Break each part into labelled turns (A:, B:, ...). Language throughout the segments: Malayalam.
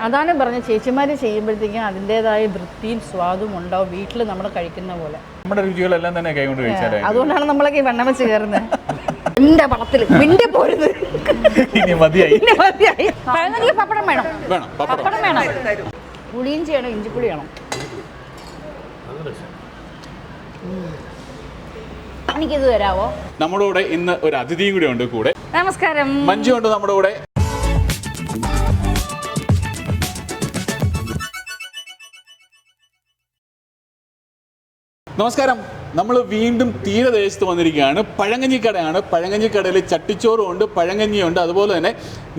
A: അതാണ് പറഞ്ഞ ചേച്ചിമാർ ചെയ്യുമ്പോഴത്തേക്കും അതിൻ്റെതായ വൃത്തിയും സ്വാദും ഉണ്ടാവും വീട്ടിൽ നമ്മൾ കഴിക്കുന്ന പോലെ.
B: നമ്മുടെ രുചികളെല്ലാം തന്നെ കൈകൊണ്ട് കഴിച്ചാലേ.
A: അതുകൊണ്ടാണ് നമ്മളൊക്കെ ഈ വണ്ണം വെച്ച് കയറുന്നത്. എന്റെ വളത്തിൽ മിണ്ടി പോരുത്.
B: ഇനി മതിയായി.
A: പഴങ്കഞ്ഞിക്ക് പപ്പടം വേണം.
B: പപ്പടം
A: വേണം. പുളിയും ചെയ്യണം, ഇഞ്ചിപ്പുളി വേണം. എനിക്കിത് തരാവോ?
B: നമ്മുടെ കൂടെ ഇന്ന് ഒരു അതിഥിയും കൂടെ ഉണ്ട് കൂടെ.
A: നമസ്കാരം.
B: മഞ്ജു ഉണ്ട് നമ്മുടെ കൂടെ. നമസ്കാരം. നമ്മൾ വീണ്ടും തീരദേശത്ത് വന്നിരിക്കുകയാണ്. പഴങ്കഞ്ഞിക്കടയാണ്. പഴങ്കഞ്ഞിക്കടയിൽ ചട്ടിച്ചോറും ഉണ്ട്, പഴങ്കഞ്ഞിയുണ്ട്, അതുപോലെ തന്നെ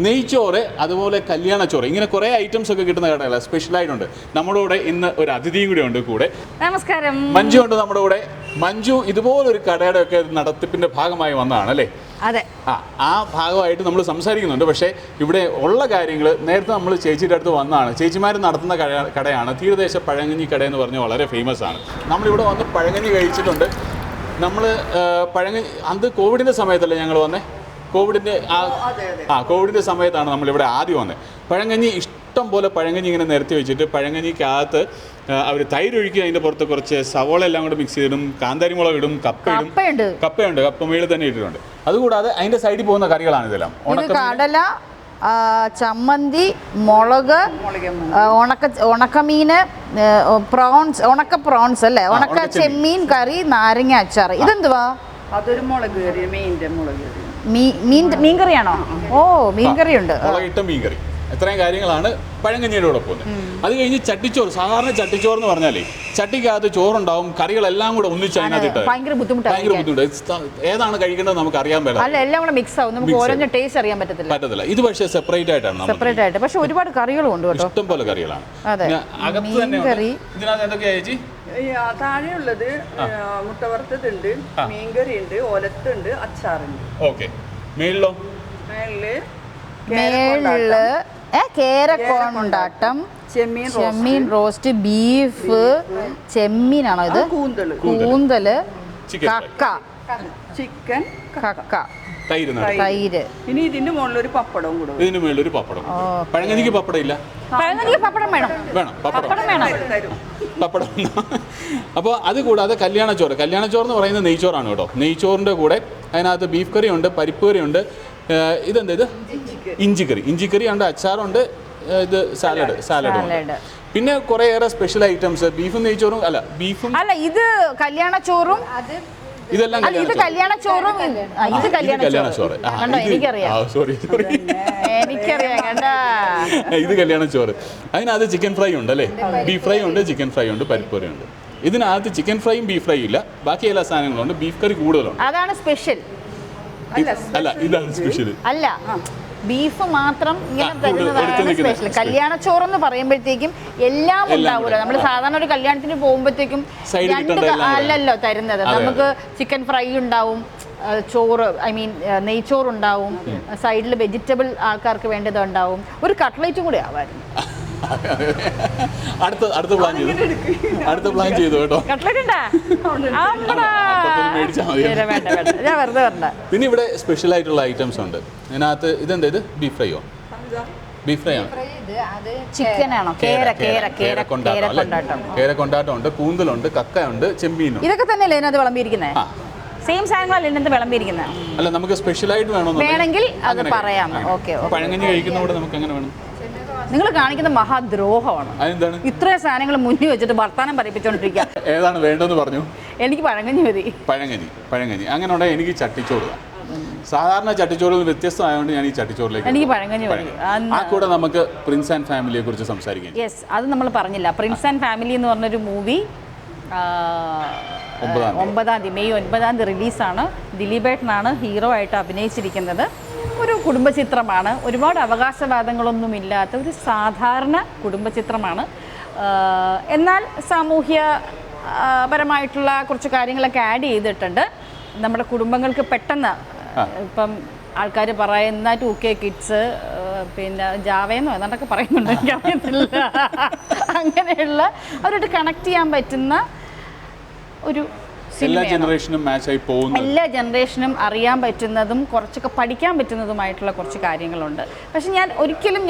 B: നെയ്ച്ചോറ്, അതുപോലെ കല്യാണച്ചോറ്, ഇങ്ങനെ കുറേ ഐറ്റംസ് ഒക്കെ കിട്ടുന്ന കടകളാണ്. സ്പെഷ്യലായിട്ടുണ്ട്. നമ്മുടെ കൂടെ ഇന്ന് ഒരു അതിഥിയും കൂടെ ഉണ്ട് കൂടെ.
A: നമസ്കാരം.
B: മഞ്ജു ഉണ്ട് നമ്മുടെ കൂടെ. മഞ്ജു ഇതുപോലൊരു കടയുടെ ഒക്കെ നടത്തിപ്പിന്റെ ഭാഗമായി വന്നതാണ് അല്ലേ?
A: അതെ.
B: ആ ഭാഗമായിട്ട് നമ്മൾ സംസാരിക്കുന്നുണ്ട്. പക്ഷേ ഇവിടെ ഉള്ള കാര്യങ്ങൾ നേരത്തെ നമ്മൾ ചേച്ചിയുടെ അടുത്ത് വന്നതാണ്. ചേച്ചിമാർ നടത്തുന്ന കടയാണ് തീരദേശ പഴങ്കഞ്ഞി കട എന്ന് പറഞ്ഞാൽ വളരെ ഫേമസ് ആണ്. നമ്മളിവിടെ വന്ന് പഴങ്കഞ്ഞി കഴിച്ചിട്ടുണ്ട്. നമ്മൾ പഴങ്കഞ്ഞി അത് കോവിഡിൻ്റെ സമയത്തല്ലേ ഞങ്ങൾ വന്നേ? കോവിഡിൻ്റെ സമയത്താണ് നമ്മളിവിടെ ആദ്യം വന്നത്. പഴങ്കഞ്ഞി ഇഷ്ടം പോലെ പഴങ്കഞ്ഞി ഇങ്ങനെ നിരത്തി വെച്ചിട്ട് പഴങ്കഞ്ഞിക്കകത്ത് അവർ തൈര് ഒഴിക്കുക, അതിൻ്റെ പുറത്ത് കുറച്ച് സവോള എല്ലാം കൂടെ മിക്സ് ചെയ്തിടും, കാന്താരിമുളക് ഇടും, കപ്പയുണ്ട്, കപ്പമേള് തന്നെ ഇട്ടിട്ടുണ്ട്. അതുകൂടാതെ അതിൻ്റെ സൈഡിൽ പോകുന്ന കറികളാണ് ഇതെല്ലാം.
A: കടല, ചമ്മന്തി, മുളക്, ഉണക്കമീന്, പ്രോൺസ്, ഉണക്ക പ്രോൺസ് അല്ലേ, ഉണക്ക ചെമ്മീൻ കറി, നാരങ്ങ അച്ചാർ. ഇതെന്തുവാ?
C: അതൊരു മുളക് കറി, മുളക് കറി.
A: മീൻകറിയാണോ? ഓ, മീൻകറിയുണ്ട്.
B: മീൻകറി. ഇത്രയും കാര്യങ്ങളാണ് പഴങ്കഞ്ഞിയുടെ കൂടെ പോകുന്നത്. അത് കഴിഞ്ഞ് ചട്ടിച്ചോറ്. സാധാരണ ചട്ടിച്ചോറ് എന്ന് പറഞ്ഞാലേ ചട്ടിക്കകത്ത് ചോറുണ്ടാവും, കറികളെല്ലാം കൂടെ ഒന്നിച്ച് അതിനകത്തിട്ട് ഭയങ്കര ബുദ്ധിമുട്ട്. ഏതാണ് കഴിക്കേണ്ടത് നമുക്ക് അറിയാൻ പറ്റില്ല.
A: അല്ല, എല്ലാം കൂടെ മിക്സ് ആവും, നമുക്ക് ഓരോ ടേസ്റ്റ് അറിയാൻ പറ്റത്തില്ല.
B: ഇത് പക്ഷേ സെപ്പറേറ്റ് ആയിട്ടാണ്.
A: പക്ഷെ ഒരുപാട് കറികളും ഉണ്ട് കേട്ടോ,
B: ഇഷ്ടം പോലെ കറികളാണ്. അകത്ത് തന്നെ ഇതിനകത്ത് എന്തൊക്കെയാ ചേച്ചി?
C: താഴെയുള്ളത് മുട്ട വറുത്തതുണ്ട്, മീൻകറി ഉണ്ട്, ഒലത്തുണ്ട്, അച്ചാറുണ്ട്.
B: ഓക്കെ. മേളിലോ?
C: മേളില്
A: കേരക്കൊണ്ടാട്ടം, ചെമ്മീൻ റോസ്റ്റ്, ബീഫ്, ചെമ്മീനാണോ ഇത്? കൂന്തല്, കക്ക,
C: ചിക്കൻ,
A: കക്ക,
B: തൈര്.
C: ഇനി ഇതിന്റെ മുകളിൽ ഒരു പപ്പടവും കൂടെ.
B: ഇതിന് മുകളിൽ ഒരു പപ്പടം. പഴങ്കഞ്ഞിക്ക് പപ്പടം ഇല്ല?
A: പപ്പടം വേണം.
B: പപ്പടം. അപ്പോൾ അത് കൂടാതെ കല്യാണച്ചോറ് എന്ന് പറയുന്നത് നെയ്ച്ചോറാണ് കേട്ടോ. നെയ്ച്ചോറിൻ്റെ കൂടെ അതിനകത്ത് ബീഫ് കറി ഉണ്ട്, പരിപ്പ് കറി ഉണ്ട്, ഇതെന്താ ഇത്? ഇഞ്ചിക്കറി ഉണ്ട്, അച്ചാറുണ്ട്, ഇത് സാലഡ് ഉണ്ട്. പിന്നെ കുറേയേറെ സ്പെഷ്യൽ ഐറ്റംസ്. ബീഫും നെയ്ച്ചോറും അല്ല,
A: ഇത് കല്യാണച്ചോറും,
B: ഇതെല്ലാം
A: കല്യാണച്ചോറും.
B: ഇത് കല്യാണച്ചോറ്. അതിനകത്ത് ചിക്കൻ ഫ്രൈ ഉണ്ട് അല്ലേ? ബീഫ് ഫ്രൈ ഉണ്ട്, ചിക്കൻ ഫ്രൈ ഉണ്ട്, പരിപ്പ് കറി ഉണ്ട്. ഇതിനകത്ത് ചിക്കൻ ഫ്രൈയും ബീഫ് ഫ്രൈ ഇല്ല, ബാക്കി എല്ലാ സാധനങ്ങളും ഉണ്ട്. ബീഫ് കറി കൂടുതലുണ്ട്.
A: അതാണ് സ്പെഷ്യൽ.
B: അല്ല, ഇതാണ് സ്പെഷ്യൽ.
A: അല്ല, ബീഫ് മാത്രം ഇങ്ങനെ തരുന്നതാണ് സ്പെഷ്യൽ. കല്യാണച്ചോറെന്ന് പറയുമ്പോഴത്തേക്കും എല്ലാം ഉണ്ടാവുമല്ലോ. നമ്മൾ സാധാരണ ഒരു കല്യാണത്തിന് പോകുമ്പോഴത്തേക്കും അല്ലല്ലോ തരുന്നത്. നമുക്ക് ചിക്കൻ ഫ്രൈ ഉണ്ടാവും, ചോറ്, നെയ്ച്ചോറുണ്ടാവും, സൈഡിൽ വെജിറ്റബിൾ ആൾക്കാർക്ക് വേണ്ടത് ഉണ്ടാവും, ഒരു കട്ട്ലേറ്റും കൂടി ആവായിരുന്നു.
B: അടുത്ത പ്ലാൻ ചെയ്തു കേട്ടോ. പിന്നെ ഇവിടെ സ്പെഷ്യൽ ആയിട്ടുള്ള ഐറ്റംസ് ഉണ്ട്. ഇതിനകത്ത് ഇതെന്താ? ഇത് ബീഫ് ഫ്രൈയോ? ബീഫ് ഫ്രൈ ആണ്.
A: ചിക്കനാണോ?
B: കേരക്കൊണ്ടാട്ടം ഉണ്ട്, കൂന്തലുണ്ട്, കക്കയുണ്ട്, ചെമ്മീനുണ്ട്.
A: ഇതൊക്കെ തന്നെയല്ലേ ഇതിനകത്ത് വിളമ്പിയിരിക്കുന്നത്? സെയിം സാധനങ്ങളല്ലേ ഇതിനകത്ത് വിളമ്പിയിരിക്കുന്നത്?
B: അല്ല, നമുക്ക് സ്പെഷ്യൽ ആയിട്ട്
A: വേണമെങ്കിൽ അത് പറയാം. ഓക്കെ.
B: പഴങ്കഞ്ഞി കഴിക്കുന്നതോടെ നമുക്ക് എങ്ങനെ വേണം?
A: നിങ്ങൾ കാണിക്കുന്ന മഹാദ്രോഹമാണ്.
B: അതെന്താണ്?
A: ഇത്രയും സാധനങ്ങൾ മുന്നിൽ വെച്ചിട്ട് വർത്താനം പറയിപ്പിച്ചോണ്ടിരിക്കുക.
B: ഏതാണ് വേണ്ടെന്ന് പറഞ്ഞു?
A: എനിക്ക് പഴങ്കഞ്ഞി മതി.
B: പഴങ്കഞ്ഞി അങ്ങനെ ഉണ്ടെങ്കിൽ എനിക്ക് ചട്ടിച്ചോറ്. സാധാരണ ചട്ടിച്ചോറിൽ വ്യത്യസ്തമായതുകൊണ്ട് ഞാൻ ഈ ചട്ടിച്ചോറിലേക്ക്.
A: എനിക്ക് പഴങ്കഞ്ഞി മതി.
B: ആ കൂടെ നമുക്ക് പ്രിൻസ് ആൻഡ് ഫാമിലിയെ കുറിച്ച് സംസാരിക്കാം.
A: യെസ്, അത് നമ്മൾ പറഞ്ഞില്ല. പ്രിൻസ് ആൻഡ് ഫാമിലി എന്ന് പറഞ്ഞൊരു മൂവി 9 മെയ് 9 റിലീസാണ്. ദിലീപേട്ടനാണ് ഹീറോ ആയിട്ട് അഭിനയിച്ചിരിക്കുന്നത്. ഒരു കുടുംബചിത്രമാണ്. ഒരുപാട് അവകാശവാദങ്ങളൊന്നുമില്ലാത്ത ഒരു സാധാരണ കുടുംബചിത്രമാണ്. എന്നാൽ സാമൂഹ്യപരമായിട്ടുള്ള കുറച്ച് കാര്യങ്ങളൊക്കെ ആഡ് ചെയ്തിട്ടുണ്ട്. നമ്മുടെ കുടുംബങ്ങൾക്ക് പെട്ടെന്ന് ഇപ്പം ആൾക്കാർ പറയുന്ന 2K കിഡ്സ്, പിന്നെ ജാവയെന്നോ എന്നൊക്കെ പറയുന്നുണ്ട്, എനിക്കറിയത്തില്ല. അങ്ങനെയുള്ള അവരോട് കണക്ട് ചെയ്യാൻ പറ്റുന്ന ഒരു
B: എല്ലാ ജനറേഷനും മാച്ചായി പോകുന്നു.
A: എല്ലാ ജനറേഷനും അറിയാൻ പറ്റുന്നതും കുറച്ചൊക്കെ പഠിക്കാൻ പറ്റുന്നതുമായിട്ടുള്ള കുറച്ച് കാര്യങ്ങളുണ്ട്. പക്ഷെ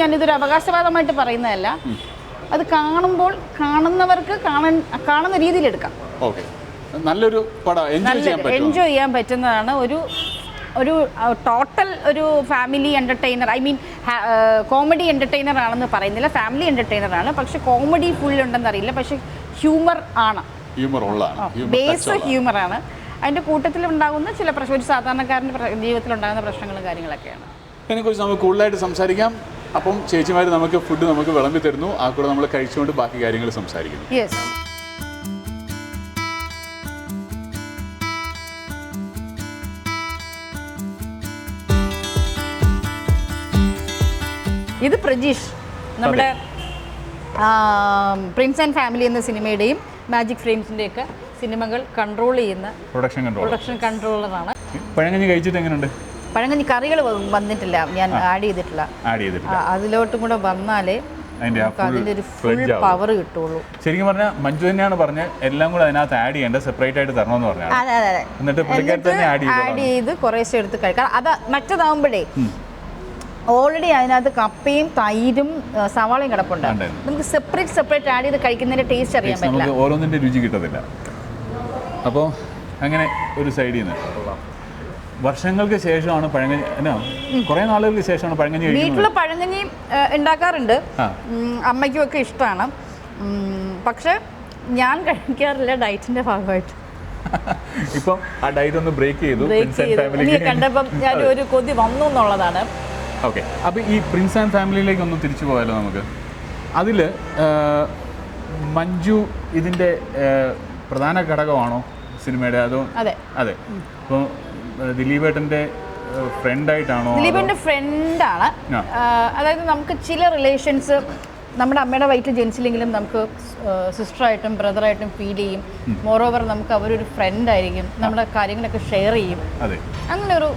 A: ഞാനിതൊരു അവകാശവാദമായിട്ട് പറയുന്നതല്ല. അത് കാണുമ്പോൾ കാണുന്നവർക്ക് കാണുന്ന രീതിയിൽ എടുക്കാം.
B: ഓക്കെ, നല്ലൊരു പടം
A: എൻജോയ് ചെയ്യാൻ പറ്റുന്നതാണ്. ഒരു ടോട്ടൽ ഒരു family entertainer, I mean comedy entertainer ആണെന്ന് പറയുന്നില്ല, ഫാമിലി എൻ്റർടൈനർ ആണ്. പക്ഷെ കോമഡി ഫുൾ ഉണ്ടെന്ന് അറിയില്ല, പക്ഷെ ഹ്യൂമർ ആണ്, ബേസ് ഹ്യൂമർ ആണ്. അതിൻ്റെ കൂട്ടത്തിൽ ഉണ്ടാകുന്ന ചില പ്രശ്നം, ഒരു സാധാരണക്കാരൻ്റെ ജീവിതത്തിൽ ഉണ്ടാകുന്ന പ്രശ്നങ്ങളും കാര്യങ്ങളൊക്കെയാണ്.
B: അതിനെക്കുറിച്ച് നമുക്ക് കൂടുതലായിട്ട് സംസാരിക്കാം. അപ്പം ചേച്ചിമാർ നമുക്ക് ഫുഡ് നമുക്ക് വിളമ്പി തരുന്നു, ആ കൂടെ നമ്മൾ കഴിച്ചുകൊണ്ട് ബാക്കി കാര്യങ്ങൾ സംസാരിക്കുന്നു.
A: യെസ്. ഇത് പ്രജീഷ്, നമ്മുടെ പ്രിൻസ് ആൻഡ് ഫാമിലി എന്ന സിനിമയുടെയും മാജിക് ഫ്രെയിംസിൻ്റെയൊക്കെ സിനിമകൾ കൺട്രോൾ ചെയ്യുന്ന പ്രൊഡക്ഷൻ കൺട്രോളറാണ്.
B: പഴങ്കഞ്ഞി കഴിച്ചിട്ട് എങ്ങനെയുണ്ട്?
A: പഴങ്കഞ്ഞി കറികൾ വന്നിട്ടില്ല, ഞാൻ ആഡ് ചെയ്തിട്ടില്ല. അതിലോട്ടും കൂടെ വന്നാലേ അതിൻ്റെ ഒരു ഫുൾ പവർ കിട്ടുള്ളൂ.
B: ശരിക്കും പറഞ്ഞാൽ മഞ്ജു തന്നെയാണ് പറഞ്ഞത് എല്ലാം കൂടെ അതിനകത്ത് ആഡ് ചെയ്യേണ്ട, സെപ്പറേറ്റ് ആയിട്ട് തരണമെന്ന് പറഞ്ഞാൽ.
A: അതെ. എന്നിട്ട് ആഡ് ചെയ്ത് കുറേശ്ശെ എടുത്ത് കഴിക്കാം. അത് മറ്റേതാവുമ്പോഴേ ഓൾറെഡി അതിനകത്ത് കപ്പയും തൈരും സവാളയും കിടപ്പുണ്ട്. നമുക്ക് സെപ്പറേറ്റ് ആഡ് ചെയ്ത് കഴിക്കുന്നതിന്റെ ടേസ്റ്റ് അറിയാൻ പറ്റില്ല,
B: ഓരോന്നിന്റെ രുചി കിട്ടത്തില്ല. അപ്പോൾ അങ്ങനെ ഒരു സൈഡിൽ നിന്ന് വർഷങ്ങൾക്ക് ശേഷമാണ് പഴങ്കഞ്ഞി, കുറേ നാളുകൾക്ക് ശേഷമാണ് പഴങ്കഞ്ഞി കഴിക്കുന്നത്.
A: വീട്ടിൽ പഴങ്കഞ്ഞി ഉണ്ടാക്കാറുണ്ട്, അമ്മയ്ക്കും ഒക്കെ ഇഷ്ടമാണ്. പക്ഷെ ഞാൻ കഴിക്കാറില്ല, ഡയറ്റിന്റെ ഭാഗമായിട്ട്.
B: ഇപ്പം ആ ഡയറ്റ് ഒന്ന് ബ്രേക്ക് ചെയ്തു
A: കണ്ടപ്പം ഞാൻ ഒരു കൊതി വന്നു എന്നുള്ളതാണ്.
B: ഓക്കെ, അപ്പോൾ ഈ പ്രിൻസ് ആൻഡ് ഫാമിലിയിലേക്ക് ഒന്ന് തിരിച്ചു പോയാലോ നമുക്ക്. അതിൽ മഞ്ജു ഇതിൻ്റെ പ്രധാന ഘടകമാണോ സിനിമയുടെ? അതോ?
A: അതെ.
B: അപ്പോൾ ദിലീപേട്ടൻ്റെ ഫ്രണ്ടായിട്ടാണോ?
A: ദിലീപേട്ടൻ്റെ ഫ്രണ്ടാണ്. അതായത് നമുക്ക് ചില റിലേഷൻസ് നമ്മുടെ അമ്മയുടെ വയറ്റിൽ ജനിച്ചില്ലെങ്കിലും നമുക്ക് സിസ്റ്ററായിട്ടും ബ്രദറായിട്ടും ഫീൽ ചെയ്യും. മോറോവർ നമുക്ക് അവരൊരു ഫ്രണ്ടായിരിക്കും, നമ്മുടെ കാര്യങ്ങളൊക്കെ ഷെയർ ചെയ്യും. അങ്ങനെ ഒരു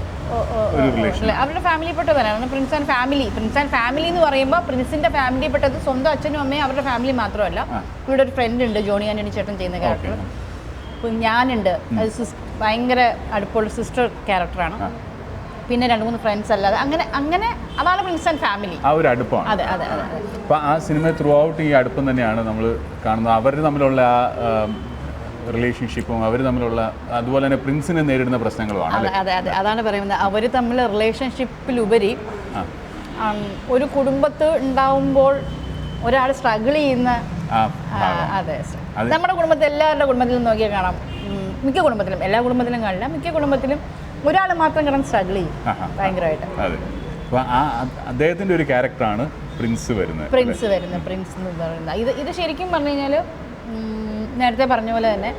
A: അവരുടെ ഫാമിലിപ്പെട്ടതാണ് പ്രിൻസ് ആൻഡ് ഫാമിലി എന്ന് പറയുമ്പോൾ പ്രിൻസിന്റെ ഫാമിലിപ്പെട്ടത് സ്വന്തം അച്ഛനും അമ്മയും അവരുടെ ഫാമിലി മാത്രമല്ല. ഇവിടെ ഒരു ഫ്രണ്ട് ഉണ്ട്, ജോണി ആന്റണി ചേട്ടൻ ചെയ്യുന്ന ക്യാരക്ടർ. ഞാനുണ്ട്, അത് ഭയങ്കര അടുപ്പമുള്ള സിസ്റ്റർ ക്യാരക്ടറാണ്. പിന്നെ 2-3 ഫ്രണ്ട്സ് അല്ലാതെ അങ്ങനെ അതാണ് പ്രിൻസ് ആൻഡ് ഫാമിലി,
B: ആ ഒരു അടുപ്പമാണ്.
A: അതെ.
B: അപ്പോൾ ആ സിനിമ ത്രൂ ഔട്ട് ഈ അടുപ്പം തന്നെയാണ് നമ്മൾ കാണുന്നത്. അവർ തമ്മിലുള്ള ആ റിലേഷൻഷിപ്പും അവർ തമ്മിലുള്ള, അതുപോലെ തന്നെ പ്രിൻസിനെ നേരിടുന്ന പ്രശ്നങ്ങളുമാണ്.
A: അതെ, അതാണ് പറയുന്നത്. അവർ തമ്മിൽ റിലേഷൻഷിപ്പിലുപരി ഒരു കുടുംബത്ത് ഉണ്ടാവുമ്പോൾ ഒരാൾ സ്ട്രഗിൾ ചെയ്യുന്ന, അതെ, നമ്മുടെ കുടുംബത്തിൽ എല്ലാവരുടെ കുടുംബത്തിലും നോക്കിയാൽ കാണാം. മിക്ക കുടുംബത്തിലും, എല്ലാ കുടുംബത്തിലും കാണില്ല, മിക്ക കുടുംബത്തിലും ഒരാൾ മാത്രം കിടന്ന് സ്ട്രഗിൾ ചെയ്യും ഭയങ്കരമായിട്ട്.
B: അപ്പോൾ ആ അദ്ദേഹത്തിൻ്റെ ഒരു ക്യാരക്ടറാണ് പ്രിൻസ് എന്ന്
A: പറയുന്നത്. ഇത് ശരിക്കും പറഞ്ഞു കഴിഞ്ഞാൽ നേരത്തെ പറഞ്ഞ പോലെ തന്നെ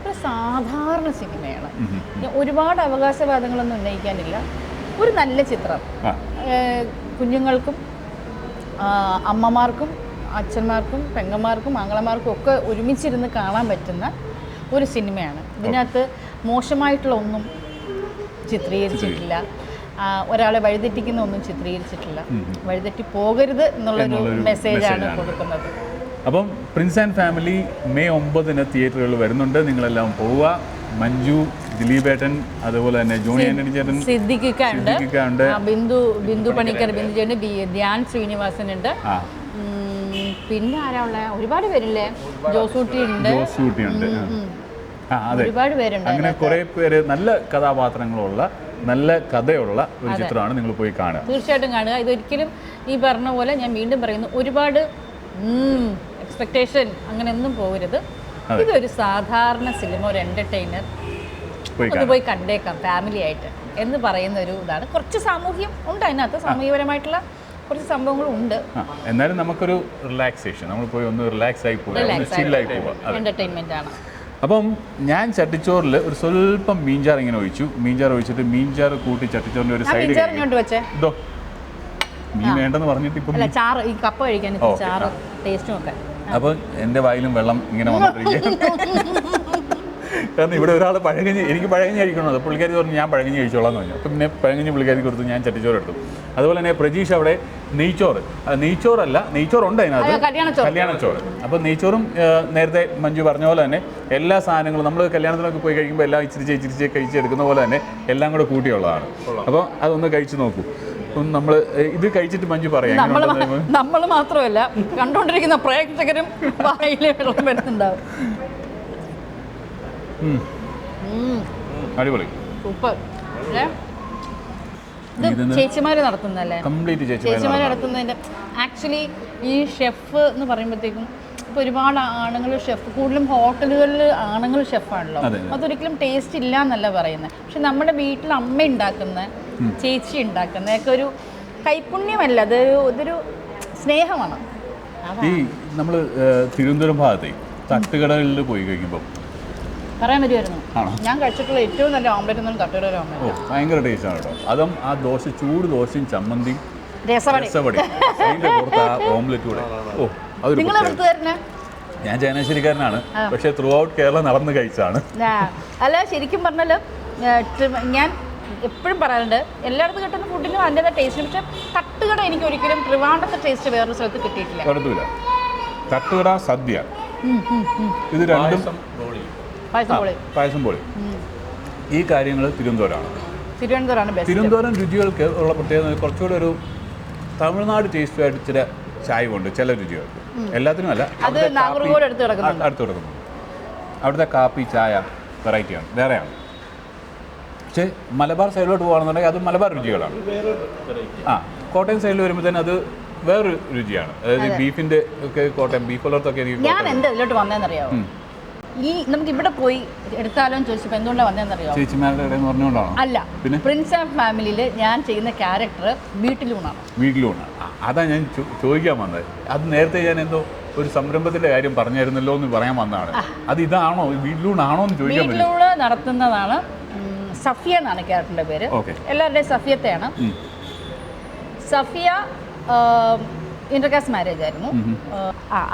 A: ഒരു സാധാരണ സിനിമയാണ്. ഒരുപാട് അവകാശവാദങ്ങളൊന്നും ഉന്നയിക്കാനില്ല. ഒരു നല്ല ചിത്രം, കുഞ്ഞുങ്ങൾക്കും അമ്മമാർക്കും അച്ഛന്മാർക്കും പെങ്ങന്മാർക്കും ആങ്ങളമാർക്കും ഒക്കെ ഒരുമിച്ചിരുന്ന് കാണാൻ പറ്റുന്ന ഒരു സിനിമയാണ്. ഇതിനകത്ത് മോശമായിട്ടുള്ള ഒന്നും ചിത്രീകരിച്ചിട്ടില്ല, ഒരാളെ വഴിതെറ്റിക്കുന്ന ഒന്നും ചിത്രീകരിച്ചിട്ടില്ല. വഴിതെറ്റി പോകരുത് എന്നുള്ളൊരു മെസ്സേജാണ് കൊടുക്കുന്നത്.
B: അപ്പം പ്രിൻസ് ആൻഡ് ഫാമിലി May 9 തിയേറ്ററുകളിൽ വരുന്നുണ്ട്. നിങ്ങളെല്ലാം പോവുക. മഞ്ജു, ദിലീപേട്ടൻ, അതുപോലെ തന്നെ ജോണി ആന്റണി ചേട്ടൻ,
A: സിദ്ദിഖുണ്ട്, ബിന്ദു പണിക്കർ, ബിന്ദു ചേട്ടൻ, ധ്യാൻ ശ്രീനിവാസനുണ്ട്, പിന്നെ ആരാ ഉള്ള ഒരുപാട് പേരില്ലേ, ജോസൂട്ടി ഉണ്ട്, ഒരുപാട് പേരുണ്ട്.
B: അങ്ങനെ കുറെ പേര്, നല്ല കഥാപാത്രങ്ങളുള്ള നല്ല കഥയുള്ള ഒരു ചിത്രമാണ്. നിങ്ങൾ പോയി കാണുക,
A: തീർച്ചയായിട്ടും കാണുക. ഇതൊരിക്കലും ഈ പറഞ്ഞ പോലെ ഞാൻ വീണ്ടും പറയുന്നു, ഒരുപാട് എക്സ്പെക്ടേഷൻ അങ്ങനെയൊന്നും പോകരുത്. ഇതൊരു സാധാരണ സിനിമ, ഒരു എൻ്റർടൈനർ, ഒന്ന് പോയി കണ്ടേക്കാം ഫാമിലി ആയിട്ട് എന്ന് പറയുന്ന ഒരു ഇതാണ്. കുറച്ച് സാമൂഹ്യം ഉണ്ട് അതിനകത്ത്, സാമൂഹികപരമായിട്ടുള്ള കുറച്ച് സംഭവങ്ങളും ഉണ്ട്.
B: എന്നാലും നമുക്കൊരു റിലാക്സേഷൻ, നമ്മൾ പോയി ഒന്ന് റിലാക്സ് ആയി പോകാം,
A: എൻ്റർടൈൻമെൻ്റ് ആണ്.
B: അപ്പം ഞാൻ ചട്ടിച്ചോറിൽ ഒരു സ്വല്പം മീൻചാർ ഇങ്ങനെ ഒഴിച്ചിട്ട് മീൻചാർ കൂട്ടി ചട്ടിച്ചോറിൻ്റെ ഒരു സൈഡ് ഇതോ മീൻ വേണ്ടെന്ന് പറഞ്ഞിട്ട് ഇപ്പം
A: ചാറ്, ഈ കപ്പ കഴിക്കാൻ ചാറ് ടേസ്റ്റും ഒക്കെ.
B: അപ്പോൾ എൻ്റെ വായിലും വെള്ളം ഇങ്ങനെ വന്നിട്ടിരിക്കുക. കാരണം ഇവിടെ ഒരാൾ പഴങ്കഞ്ഞി എനിക്ക് പഴങ്കഞ്ഞി കഴിക്കണത് പുള്ളിക്കാരി പറഞ്ഞു ഞാൻ പഴങ്കഞ്ഞി കഴിച്ചോളാം എന്ന് പറഞ്ഞു. അപ്പം പിന്നെ പഴങ്കഞ്ഞി പുള്ളിക്കാരി കൊടുത്തു, ഞാൻ ചട്ടിച്ചോറ് എടുത്തു. അതുപോലെ തന്നെ പ്രജീഷ് അവിടെ നെയ്ച്ചോറ്, നെയ്ച്ചോറല്ല നെയ്ച്ചോറുണ്ട് അതിനകത്ത്, കല്യാണച്ചോറ്. അപ്പോൾ നെയ്ച്ചോറും നേരത്തെ മഞ്ജു പറഞ്ഞ പോലെ തന്നെ എല്ലാ സാധനങ്ങളും നമ്മൾ കല്യാണത്തിനൊക്കെ പോയി കഴിക്കുമ്പോൾ എല്ലാം ഇച്ചിരിച്ച് കഴിച്ചെടുക്കുന്ന പോലെ തന്നെ എല്ലാം കൂടെ കൂട്ടിയുള്ളതാണ്. അപ്പോൾ അതൊന്ന് കഴിച്ച് നോക്കൂ. അപ്പം നമ്മൾ ഇത് കഴിച്ചിട്ട് മഞ്ജു പറയാം.
A: നമ്മൾ മാത്രമല്ല കണ്ടുകൊണ്ടിരിക്കുന്ന പ്രേക്ഷകരും വായിലെ വെള്ളം വരുന്നുണ്ടാവും.
B: അടിപൊളി,
A: സൂപ്പർ. ഇത് ചേച്ചിമാര് നടത്തുന്നല്ലേ?
B: കംപ്ലീറ്റ്
A: ചേച്ചിമാര് നടത്തുന്നതിന്റെ ആക്ച്വലി ഈ ഷെഫ് എന്ന് പറയുമ്പോഴത്തേക്കും ഇപ്പോൾ ഒരുപാട് ആണുങ്ങൾ ഷെഫ്, കൂടുതലും ഹോട്ടലുകളിൽ ആണുങ്ങൾ ഷെഫാണല്ലോ. അതൊരിക്കലും ടേസ്റ്റ് ഇല്ല എന്നല്ല പറയുന്നത്. പക്ഷെ നമ്മുടെ വീട്ടിൽ അമ്മ ഉണ്ടാക്കുന്ന, ചേച്ചി ഉണ്ടാക്കുന്ന ഒക്കെ ഒരു കൈപുണ്യമല്ല, ഇതൊരു സ്നേഹമാണ്.
B: ഈ നമ്മൾ തിരുവനന്തപുരം ഭാഗത്തെ തട്ടുകടകളിൽ പോയി കഴിക്കുമ്പോൾ
A: പറയാൻ പറ്റുമായിരുന്നു, ഞാൻ കഴിച്ചിട്ടുള്ള ഏറ്റവും നല്ല ഓംലെറ്റ് എന്നാണ് തട്ടുകട ഓംലെറ്റ്.
B: ഭയങ്കര ടേസ്റ്റാണ് കേട്ടോ. അതും ആ ദോശ, ചൂട് ദോശയും ചമ്മന്തിയും
A: രസവടി
B: അതിൻ്റെ പുറത്ത് ആ ഓംലെറ്റ് കൂടെ. അതൊരു ഞാൻ ചങ്ങനാശ്ശേരിക്കാരനാണ്, പക്ഷേ ത്രൂ ഔട്ട് കേരളം നടന്ന് കഴിച്ചാണ്.
A: അല്ല, ശരിക്കും പറഞ്ഞാൽ ഞാൻ എപ്പോഴും പറയാറുണ്ട്, എല്ലായിടത്തും കിട്ടുന്ന ഫുഡിനും അതിൻ്റെതായ ടേസ്റ്റ്. പക്ഷെ തട്ടുകട എനിക്ക് ഒരിക്കലും ട്രിവാൻഡ്രത്തെ ടേസ്റ്റ് വേറൊരു സ്ഥലത്ത് കിട്ടിയിട്ടില്ല.
B: കുഴപ്പമില്ല. തട്ടുകട, സദ്യ, ഇത് രണ്ടും, പായസം പോളി, ഈ കാര്യങ്ങൾ തിരുവനന്തപുരമാണ്. തിരുവനന്തപുരം രുചികൾക്ക് ഉള്ള പ്രത്യേകത കുറച്ചുകൂടെ ഒരു തമിഴ്നാട് ടേസ്റ്റുമായിട്ട് ചില ചായവുണ്ട് ചില രുചികൾക്ക്. എല്ലാത്തിനും അല്ല, അടുത്ത് കിടക്കുന്നു. അവിടുത്തെ കാപ്പി ചായ വെറൈറ്റിയാണ്, വേറെയാണ്. പക്ഷേ മലബാർ സൈഡിലോട്ട് പോകുകയാണെന്നുണ്ടെങ്കിൽ അത് മലബാർ രുചികളാണ്. കോട്ടയം സൈഡിൽ വരുമ്പോൾ തന്നെ അത് വേറൊരു രുചിയാണ്. അതായത് ബീഫിൻ്റെ ഒക്കെ കോട്ടയം ബീഫ് വളർത്തൊക്കെ.
A: ഞാൻ എന്താ ഇതിലോട്ട് വന്നതെന്നറിയാമോ? ഈ നമുക്ക് ഇവിടെ പോയി എടുത്താലോന്ന് ചോദിച്ചപ്പോൾ എന്തുകൊണ്ടാണ് വന്നതെന്നറിയാമോ?
B: ചേച്ചിമാരുടെ ഇടയിൽ പറഞ്ഞുകൊണ്ടാണോ?
A: അല്ല, പ്രിൻസ് ആൻഡ് ഫാമിലിയിൽ ഞാൻ ചെയ്യുന്ന ക്യാരക്ടർ വീട്ടിലൂണാണ്.
B: അതാ ഞാൻ ചോദിക്കാൻ വന്നത്. അത് നേരത്തെ ഞാൻ എന്തോ ഒരു സംരംഭത്തിന്റെ കാര്യം പറഞ്ഞായിരുന്നല്ലോ എന്ന് പറയാൻ വന്നതാണ്. അത് ഇതാണോ, വീട്ടിലൂണാണോ എന്ന് ചോദിക്കാൻ പറ്റും.
A: വീട്ടിലൂണ് നടത്തുന്നതാണ്. സഫിയ എന്നാണ് ക്യാരക്ടറിന്റെ പേര്. എല്ലാവരുടെയും സഫിയത്തെയാണ്. സഫിയ ഇന്റർകാസ്റ്റ് മാരേജ് ആയിരുന്നു.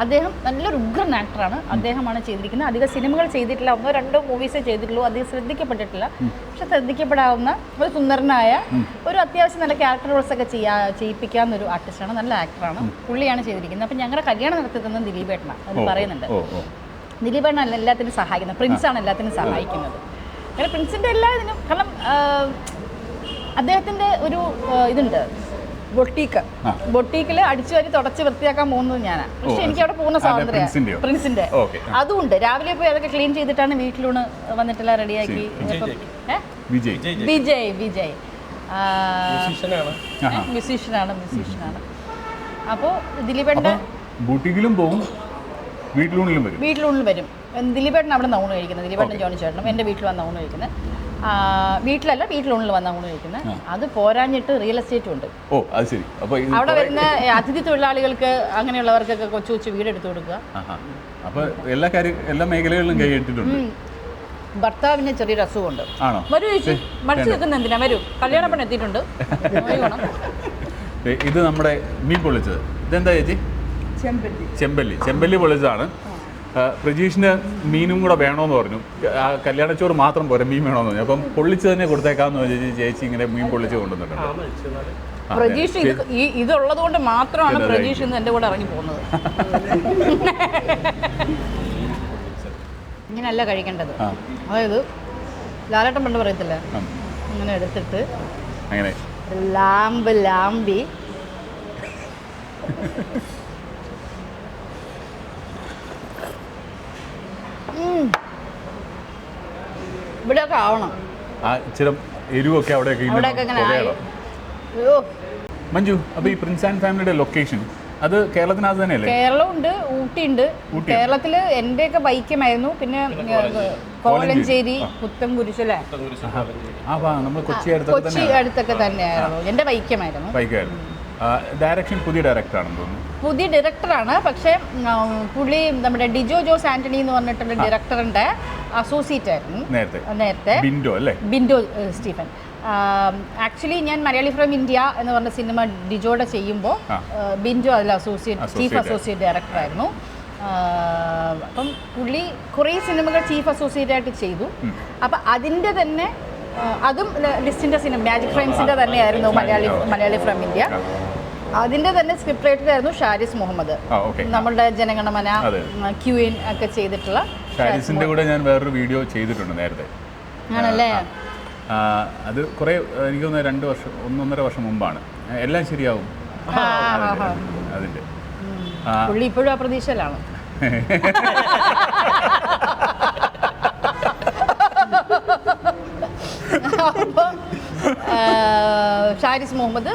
A: അദ്ദേഹം നല്ലൊരു ഉഗ്രൻ ആക്ടറാണ്. അദ്ദേഹമാണ് ചെയ്തിരിക്കുന്നത്. അധികം സിനിമകൾ ചെയ്തിട്ടില്ല, 1-2 മൂവീസേ ചെയ്തിട്ടുള്ളൂ. അധികം ശ്രദ്ധിക്കപ്പെട്ടിട്ടില്ല. പക്ഷെ ശ്രദ്ധിക്കപ്പെടാവുന്ന ഒരു സുന്ദരനായ ഒരു അത്യാവശ്യം നല്ല ക്യാരക്ടർ റോൾസ് ഒക്കെ ചെയ്യിപ്പിക്കാവുന്ന ഒരു ആർട്ടിസ്റ്റാണ്. നല്ല ആക്ടറാണ്. പുള്ളിയാണ് ചെയ്തിരിക്കുന്നത്. അപ്പം ഞങ്ങളുടെ കല്യാണം നടത്തുന്നത് ദിലീപേട്ടനാണ് എന്ന് പറയുന്നുണ്ട്. ദിലീപേട്ടനാണ് എല്ലാത്തിനും സഹായിക്കുന്നത്. പ്രിൻസാണ് എല്ലാത്തിനും സഹായിക്കുന്നത്. അങ്ങനെ പ്രിൻസിൻ്റെ എല്ലാ ഇതിനും, കാരണം അദ്ദേഹത്തിൻ്റെ ഒരു ഇതുണ്ട്, ബൊട്ടീക്കിൽ അടിച്ചു വരി തുടച്ച് വൃത്തിയാക്കാൻ പോകുന്നത് ഞാനാണ്. പക്ഷെ എനിക്ക് അവിടെ പോകുന്ന സ്വാതന്ത്ര്യം പ്രിൻസിന്റെ അതുകൊണ്ട് രാവിലെ പോയി അതൊക്കെ ക്ലീൻ ചെയ്തിട്ടാണ് വീട്ടിലൂണ് വന്നിട്ടെല്ലാം റെഡിയാക്കി. വിജയ് മ്യൂസീഷ്യനാണ്. അപ്പോൾ ദിലീപേട്ടൻ്റെ
B: ബൂട്ടിക്കിലും പോകും, വീട്ടിലൂണിലും വരും.
A: ദിലീപേട്ടൻ അവിടെ നിന്ന് ഊണ് കഴിക്കുന്നത്. ദിലീപേട്ടൻ ജോണി ചേട്ടനും എൻ്റെ വീട്ടിൽ വന്ന ഊണ് കഴിക്കുന്നത്. വീട്ടിലല്ല, വീട്ടിലൂണിൽ വന്ന ഊണ് കഴിക്കുന്നത്. അത് പോരാഞ്ഞിട്ട് റിയൽ എസ്റ്റേറ്റും ഉണ്ട്. അവിടെ വരുന്ന അതിഥി തൊഴിലാളികൾക്ക് അങ്ങനെയുള്ളവർക്കൊക്കെ കൊച്ചു വീട് എടുത്തു കൊടുക്കുക.
B: എല്ലാ മേഖലകളിലും കൈയിട്ടിട്ടുണ്ട്.
A: ഭർത്താവിന് ചെറിയൊരു അസുഖമുണ്ട്. വരൂ ചേച്ചി, മടിച്ചു നിൽക്കുന്ന എന്തിനാ? വരൂ, കല്യാണ പെണ്ണ് എത്തിയിട്ടുണ്ട്.
B: ഇത് നമ്മുടെ മീൻ പൊള്ളിച്ചത്. ഇതെന്താ ചേച്ചി? ചെമ്പല്ലി പൊള്ളിച്ചതാണ്. പ്രജീഷിന് മീനും കൂടെ വേണമെന്ന് പറഞ്ഞു. കല്യാണച്ചോറ് മാത്രം പോരാ, മീൻ വേണമെന്ന് പറഞ്ഞു. അപ്പം പൊള്ളിച്ച് തന്നെ കൊടുത്തേക്കാന്ന് പറഞ്ഞു. ചേച്ചി ഇങ്ങനെ മീൻ പൊള്ളിച്ച് കൊണ്ടുവന്നിട്ടുണ്ട്.
A: പ്രജീഷ് ഇതുള്ളത് കൊണ്ട് മാത്രമാണ് പ്രജീഷ് ഇന്ന് എൻ്റെ കൂടെ ഇറങ്ങി പോകുന്നത്. ഇങ്ങനെയല്ല കഴിക്കേണ്ടത്. അതായത് ലാലേട്ടൻ പണ്ട് പറയത്തില്ല, ഇങ്ങനെ എടുത്തിട്ട് ലാമ്പി ഇവിടെയൊക്കെ ആവണം.
B: എരിവൊക്കെ മഞ്ജു, അപ്പൊ ഈ പ്രിൻസ് ആൻഡ് ഫാമിലിയുടെ ലൊക്കേഷൻ അത് കേരളത്തിനകത്ത് തന്നെയല്ലേ?
A: കേരളമുണ്ട്, ഊട്ടിയുണ്ട്. കേരളത്തില് എന്റെയൊക്കെ ബൈക്കുമായിരുന്നു. പിന്നെ കോലഞ്ചേരി, പുത്തൻകുരിശല്ലേ, കൊച്ചി അടുത്തൊക്കെ തന്നെയായിരുന്നു. എന്റെ ബൈക്കുമായിരുന്നു.
B: ഡയറക്ഷൻ പുതിയ ഡയറക്ടറാണെന്ന് തോന്നുന്നു.
A: പുതിയ ഡയറക്ടറാണ്. പക്ഷേ പുള്ളി നമ്മുടെ ഡിജോ ജോസ് ആന്റണി എന്ന് പറഞ്ഞിട്ടുള്ള ഡയറക്ടറിന്റെ അസോസിയേറ്റ് ആയിരുന്നു നേരത്തെ. ബിൻഡോ സ്റ്റീഫൻ. ആക്ച്വലി ഞാൻ മലയാളി ഫ്രം ഇന്ത്യ എന്ന് പറഞ്ഞ സിനിമ ഡിജോയുടെ ചെയ്യുമ്പോൾ ബിൻഡോ അതിൽ ചീഫ് അസോസിയേറ്റ് ഡയറക്ടറായിരുന്നു. അപ്പം പുള്ളി കുറേ സിനിമകൾ ചീഫ് അസോസിയേറ്റ് ആയിട്ട് ചെയ്തു. അപ്പം അതിൻ്റെ തന്നെ അതും ലിസ്റ്റിൻ്റെ സിനിമ മാജിക് ഫ്രെയിംസിൻ്റെ തന്നെയായിരുന്നു മലയാളി ഫ്രം ഇന്ത്യ. അതിൻ്റെ തന്നെ സ്ക്രിപ്റ്റ് റൈറ്റർ ആയിരുന്നു ഷാരിസ് മുഹമ്മദ്, നമ്മളുടെ ജനഗണമന, ക്യൂൻ ഒക്കെ ചെയ്തിട്ടുള്ള.
B: ഷാരിസിൻ്റെ കൂടെ ഞാൻ വേറൊരു വീഡിയോ ചെയ്തിട്ടുണ്ട് നേരത്തെ.
A: ആണല്ലേ?
B: അത് കുറേ എനിക്ക് തോന്നുന്നു 1.5 വർഷം മുമ്പാണ്. എല്ലാം ശരിയാവും അതിൻ്റെ.
A: പുള്ളി ഇപ്പോഴും ആ പ്രതീക്ഷയിലാണ്. അപ്പോൾ Sharis Muhammad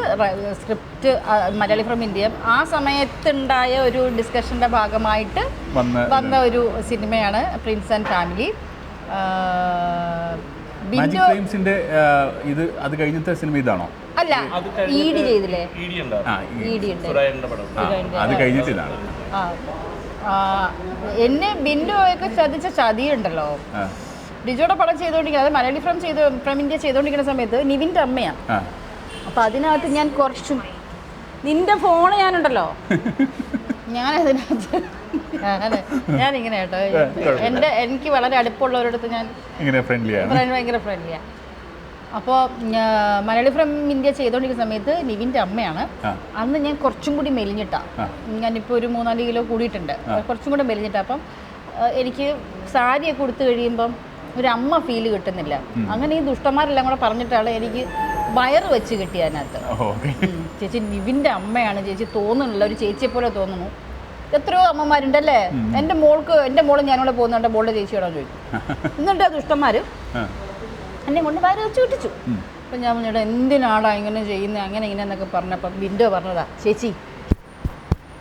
A: script Malayali from India ആ സമയത്തുണ്ടായ ഒരു ഡിസ്കഷൻ്റെ ഭാഗമായിട്ട് വന്ന ഒരു സിനിമയാണ് പ്രിൻസ് ആൻഡ് ഫാമിലി.
B: മാജിക് ഫ്രെയിംസിന്റെ ഇത് അത് കഴിഞ്ഞത്തെ സിനിമ ഇതാണോ?
A: അല്ല, ED ചെയ്തില്ലേ?
B: അത് കഴിഞ്ഞിട്ട് ഇതാണ്.
A: എന്നെ ബിൻഡോയൊക്കെ ചതിച്ച ചതിയുണ്ടല്ലോ. ഡിജോയുടെ പടം ചെയ്തുകൊണ്ടിരിക്കുന്നത്, അത് മലയാളി ഫ്രം ഇന്ത്യ ചെയ്തുകൊണ്ടിരിക്കുന്ന സമയത്ത് നിവിൻ്റെ അമ്മയാണ്. അപ്പം അതിനകത്ത് ഞാൻ കുറച്ചും നിന്റെ ഫോണ് ഞാനുണ്ടല്ലോ, ഞാനതിനകത്ത് ഞാനിങ്ങനെ കേട്ടോ, എനിക്ക് വളരെ അടുപ്പമുള്ളവരടുത്ത് ഞാൻ ഭയങ്കര ഫ്രണ്ട്ലിയാണ്. അപ്പോൾ മലയാളി ഫ്രം ഇന്ത്യ ചെയ്തുകൊണ്ടിരിക്കുന്ന സമയത്ത് നിവിൻ്റെ അമ്മയാണ്. അന്ന് ഞാൻ കുറച്ചും കൂടി മെലിഞ്ഞിട്ടാണ്, ഞാനിപ്പോൾ ഒരു 3-4 കിലോ കൂടിയിട്ടുണ്ട്, കുറച്ചും കൂടി മെലിഞ്ഞിട്ടാണ്. അപ്പം എനിക്ക് സാരിയൊക്കെ കൊടുത്തു കഴിയുമ്പം ഒരു അമ്മ ഫീല് കിട്ടുന്നില്ല. അങ്ങനെ ഈ ദുഷ്ടന്മാരെല്ലാം കൂടെ പറഞ്ഞിട്ടാണ് എനിക്ക് വയറ് വെച്ച് കിട്ടിയ അതിനകത്ത്. ചേച്ചി നിവിൻ്റെ അമ്മയാണ് ചേച്ചി, തോന്നുന്നില്ല ഒരു ചേച്ചിയെ പോലെ തോന്നുന്നു. എത്രയോ അമ്മമാരുണ്ടല്ലേ, എൻ്റെ മോള് ഞാനിവിടെ പോകുന്നുണ്ട്, മോളുടെ ചേച്ചിയോടോ ചോദിക്കും. എന്നിട്ട് ആ ദുഷ്ടന്മാർ എന്നെ കൊണ്ട് വയറ് വെച്ച് കിട്ടിച്ചു. അപ്പം ഞാൻ പറഞ്ഞിട്ട് എന്തിനാടാ ഇങ്ങനെ ചെയ്യുന്നത്, അങ്ങനെ ഇങ്ങനെ എന്നൊക്കെ പറഞ്ഞപ്പം ബിൻഡോ പറഞ്ഞതാ, ചേച്ചി